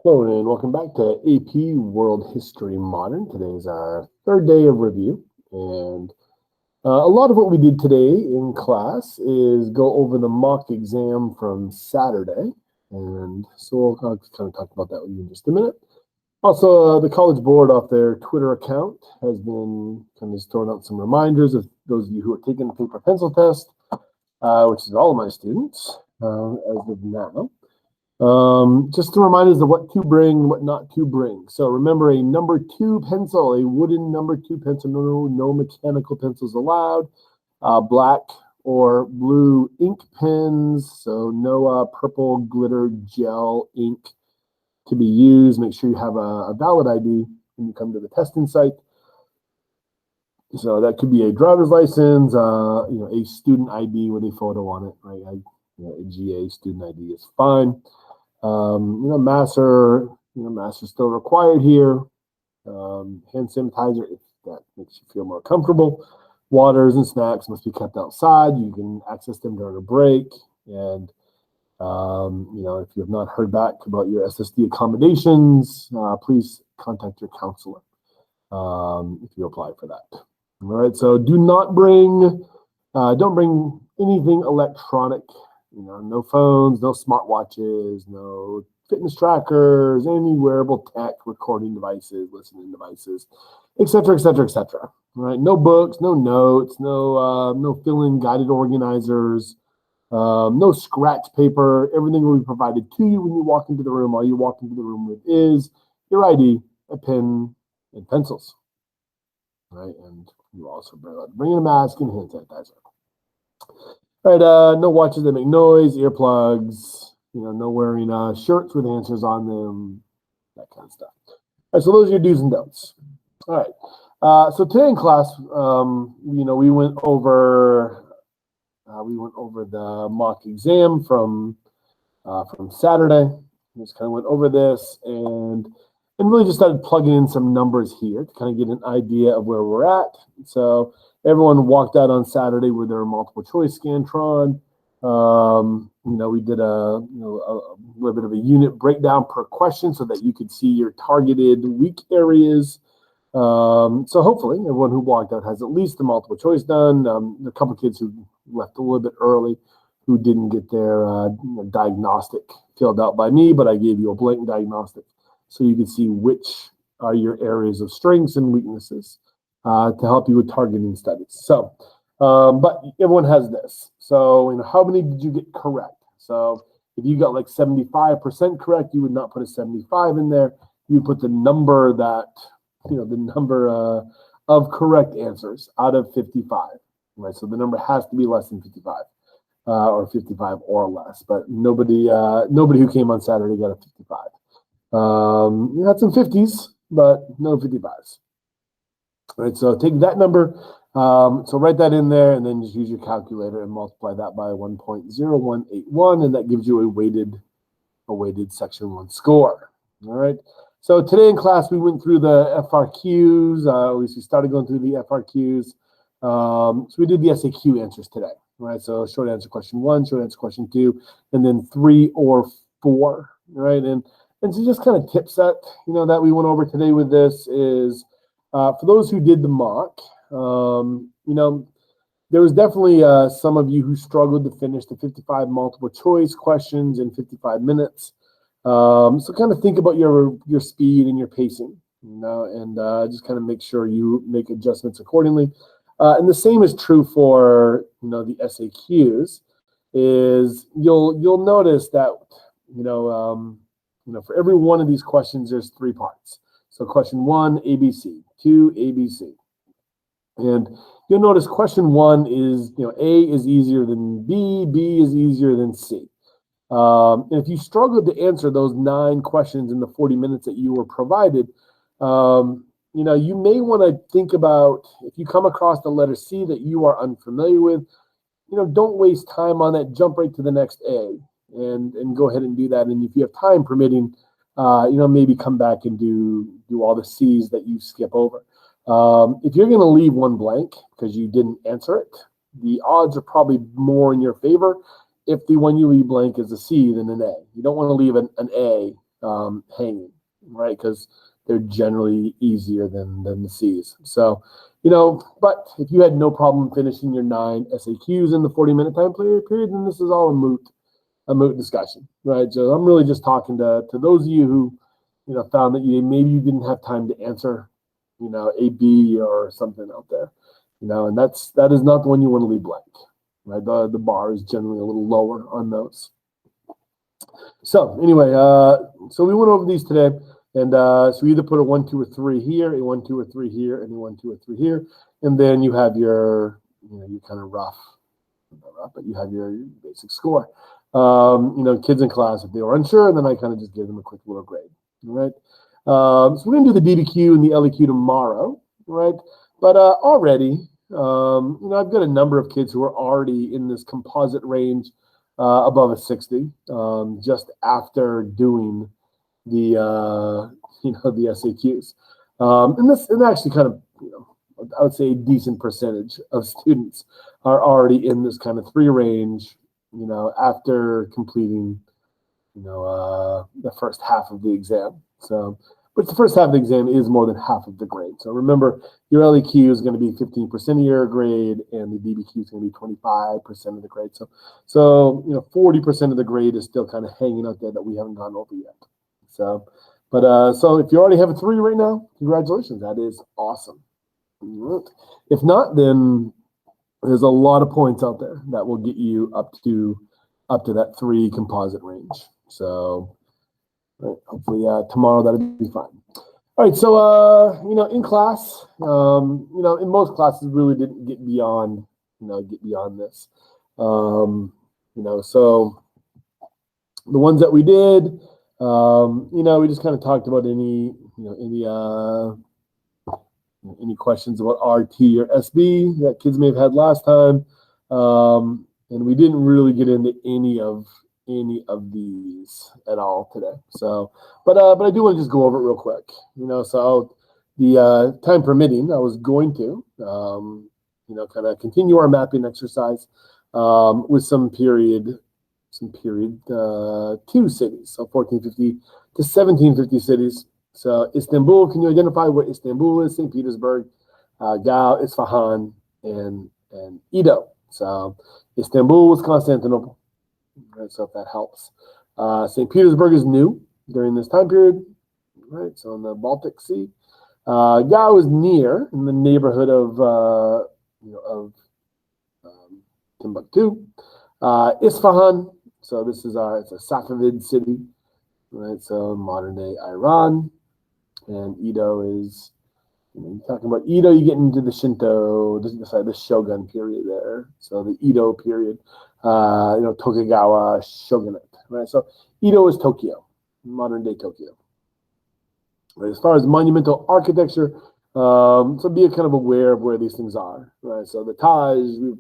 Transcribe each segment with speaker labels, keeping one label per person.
Speaker 1: Hello and welcome back to AP World History Modern. Today is our third day of review, and a lot of what we did today in class is go over the mock exam from Saturday, and so we'll kind of talk about that with you in just a minute. Also, the College Board off their Twitter account has been kind of just throwing out some reminders of those of you who are taking the paper pencil test, which is all of my students as of now. Just to remind us of what to bring, what not to bring. So remember, a number 2 pencil, a wooden number 2 pencil, no mechanical pencils allowed. Black or blue ink pens, so no purple glitter gel ink to be used. Make sure you have a valid ID when you come to the testing site. So that could be a driver's license, a student ID with a photo on it, right? A GA student ID is fine. Master still required here. Hand sanitizer, if that makes you feel more comfortable. Waters and snacks must be kept outside. You can access them during a break. And, if you have not heard back about your SSD accommodations, please contact your counselor if you apply for that. All right, so don't bring anything electronic. No phones, no smartwatches, no fitness trackers, any wearable tech, recording devices, listening devices, etc., etc., etc. Right? No books, no notes, no fill-in guided organizers, no scratch paper. Everything will be provided to you when you walk into the room. All you walk into the room with is your ID, a pen, and pencils. Right? And you also bring in a mask and hand sanitizer. All right, no watches that make noise, earplugs, no wearing shirts with answers on them, that kind of stuff. All right, so those are your do's and don'ts. All right, so today in class, we went over the mock exam from Saturday. We just kind of went over this and really just started plugging in some numbers here to kind of get an idea of where we're at. So everyone walked out on Saturday with their multiple choice Scantron. We did a little bit of a unit breakdown per question so that you could see your targeted weak areas. So hopefully everyone who walked out has at least the multiple choice done. A couple of kids who left a little bit early who didn't get their diagnostic filled out by me, but I gave you a blank diagnostic so you can see which are your areas of strengths and weaknesses to help you with targeting studies. So, but everyone has this. So, how many did you get correct? So, if you got like 75% correct, you would not put a 75 in there. You would put the number that, of correct answers out of 55, right? So the number has to be less than 55, or 55 or less. But nobody who came on Saturday got a 55. You had some 50s, but no 55s. All right, so take that number, so write that in there, and then just use your calculator and multiply that by 1.0181, and that gives you a weighted Section 1 score. All right, so today in class we went through the FRQs, at least we started going through the FRQs. So we did the SAQ answers today, right? So short answer question 1, short answer question 2, and then 3 or 4, right? And so just kind of tips that, that we went over today with this is, for those who did the mock, there was definitely some of you who struggled to finish the 55 multiple choice questions in 55 minutes. So kind of think about your speed and your pacing, and just kind of make sure you make adjustments accordingly. And the same is true for the SAQs. Is you'll notice that for every one of these questions there's 3 parts. So question 1, ABC, 2, ABC. And you'll notice question 1 is, A is easier than B, B is easier than C. And if you struggled to answer those 9 questions in the 40 minutes that you were provided, you may want to think about, if you come across the letter C that you are unfamiliar with, don't waste time on that, jump right to the next A and go ahead and do that. And if you have time permitting, maybe come back and do all the C's that you skip over. If you're going to leave one blank because you didn't answer it, the odds are probably more in your favor if the one you leave blank is a C than an A. You don't want to leave an A hanging, right? Because they're generally easier than the Cs. So, you know, but if you had no problem finishing your 9 SAQs in the 40-minute time period, then this is all a moot discussion, right? So I'm really just talking to those of you who, you know, found that maybe you didn't have time to answer, you know, a B or something out there, you know, and that is not the one you want to leave blank, right? The bar is generally a little lower on those. So anyway, so we went over these today, and so we either put a 1, 2, or 3 here, a 1, 2, or 3 here, and a 1, 2, or 3 here, and then you have your, you know, your kind of rough, but you have your basic score. You know, kids in class, if they were unsure, then I kind of just give them a quick little grade, all right? So we're going to do the DBQ and the LEQ tomorrow, right? But already, you know, I've got a number of kids who are already in this composite range above a 60, just after doing the, you know, the SAQs. And actually kind of, you know, I would say a decent percentage of students are already in this kind of 3 range, you know, after completing, you know, the first half of the exam. So, but the first half of the exam is more than half of the grade. So remember, your LEQ is going to be 15% of your grade, and the DBQ is going to be 25% of the grade. So you know, 40% of the grade is still kind of hanging out there that we haven't gone over yet. So, but so if you already have a 3 right now, congratulations. That is awesome. If not, then there's a lot of points out there that will get you up to that 3 composite range. So hopefully tomorrow that'll be fine. All right, so you know, in class, you know, in most classes really didn't get beyond, you know, this. You know, so the ones that we did, you know, we just kind of talked about any questions about RT or SB that kids may have had last time, and we didn't really get into any of these at all today. So, but I do want to just go over it real quick. You know, so the time permitting, I was going to, you know, kind of continue our mapping exercise with some period 2 cities, so 1450 to 1750 cities. So Istanbul, can you identify what Istanbul is? St. Petersburg, Gao, Isfahan, and Edo. So Istanbul was Constantinople. Right, so if that helps. St. Petersburg is new during this time period. Right, so in the Baltic Sea. Gao is near, in the neighborhood of Timbuktu. Isfahan, so this is it's a Safavid city, right? So modern day Iran. And Edo is, you know, you're talking about Edo, you get into the Shinto, the Shogun period there. So the Edo period, you know, Tokugawa shogunate, right? So Edo is Tokyo, modern day Tokyo. Right, as far as monumental architecture, so be kind of aware of where these things are, right? So the Taj, we were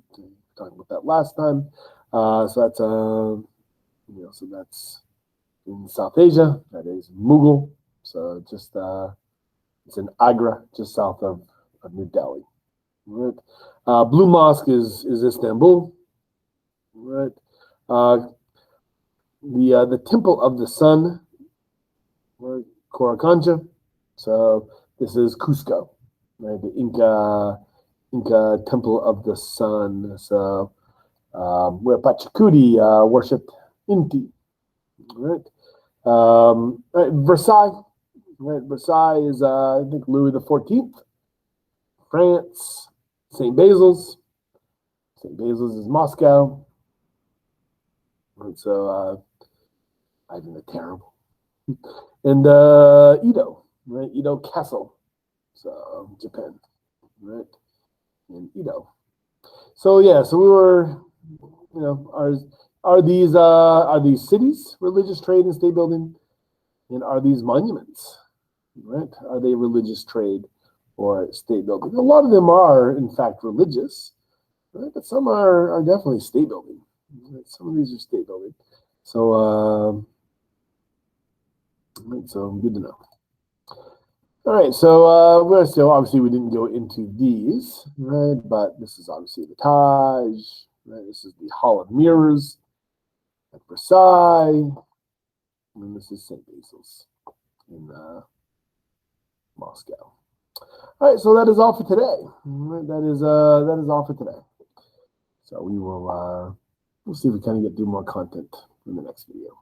Speaker 1: talking about that last time. So that's, you know, so that's in South Asia. That is Mughal. So just it's in Agra, just south of New Delhi. Right. Blue Mosque is Istanbul. Right. The Temple of the Sun, right, Coricancha. So this is Cusco, right? The Inca Temple of the Sun. So where Pachacuti worshipped Inti. Right. Right. Versailles. Right. Versailles is I think Louis XIV. France. St. Basil's. St. Basil's is Moscow. And so Ivan the Terrible. And Edo, right? Edo Castle. So Japan, right? And Edo. So yeah, so we were, you know, are these cities religious, trade, and state building? And are these monuments, right? Are they religious, trade, or state building? A lot of them are, in fact, religious, right? But some are definitely state building. Right? Some of these are state building. So, right, so good to know. All right, so we're still, obviously we didn't go into these, right? But this is obviously the Taj, right? This is the Hall of Mirrors at Versailles. And this is St. Basil's in Moscow. All right, so that is all for today. That is all for today. So we will we'll see if we kind of get through more content in the next video.